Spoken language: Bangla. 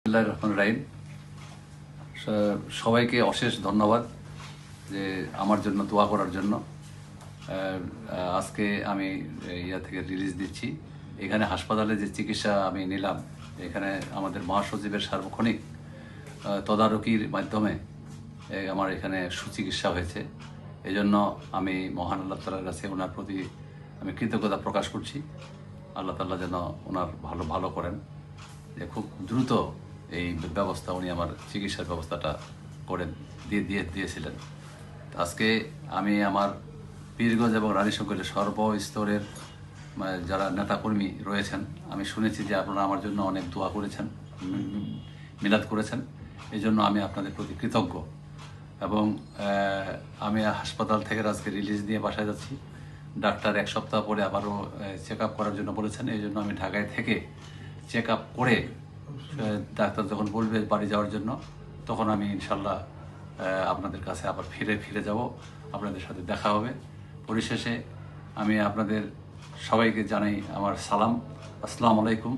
বিসমিল্লাহির রহমানির রহিম। সবাইকে অশেষ ধন্যবাদ যে আমার জন্য দোয়া করার জন্য। আজকে আমি ইয়া থেকে রিলিজ দিচ্ছি। এখানে হাসপাতালে যে চিকিৎসা আমি নিলাম, এখানে আমাদের মহাসচিবের সার্বক্ষণিক তদারকির মাধ্যমে আমার এখানে সুচিকিৎসা হয়েছে। এই জন্য আমি মহান আল্লাহ তাআলার কাছে ওনার প্রতি আমি কৃতজ্ঞতা প্রকাশ করছি। আল্লাহ তাআলা যেন ওনার ভালো করেন, যে খুব দ্রুত এই ব্যবস্থা উনি আমার চিকিৎসার ব্যবস্থাটা করে দিয়েছিলেন। আজকে আমি আমার পীরগঞ্জ এবং রানীশঙ্করের সর্বস্তরের যারা নেতাকর্মী রয়েছেন, আমি শুনেছি যে আপনারা আমার জন্য অনেক দোয়া করেছেন, মিলাদ করেছেন। এই জন্য আমি আপনাদের প্রতি কৃতজ্ঞ। এবং আমি হাসপাতাল থেকে আজকে রিলিজ দিয়ে বাসায় যাচ্ছি। ডাক্তার এক সপ্তাহ পরে আবারও চেক আপ করার জন্য বলেছেন। এই জন্য আমি ঢাকায় থেকে চেক আপ করে ডাক্তার যখন বলবে বাড়ি যাওয়ার জন্য, তখন আমি ইনশাল্লাহ আপনাদের কাছে আবার ফিরে যাব, আপনাদের সাথে দেখা হবে। পরিশেষে আমি আপনাদের সবাইকে জানাই আমার সালাম, আসসালামু আলাইকুম।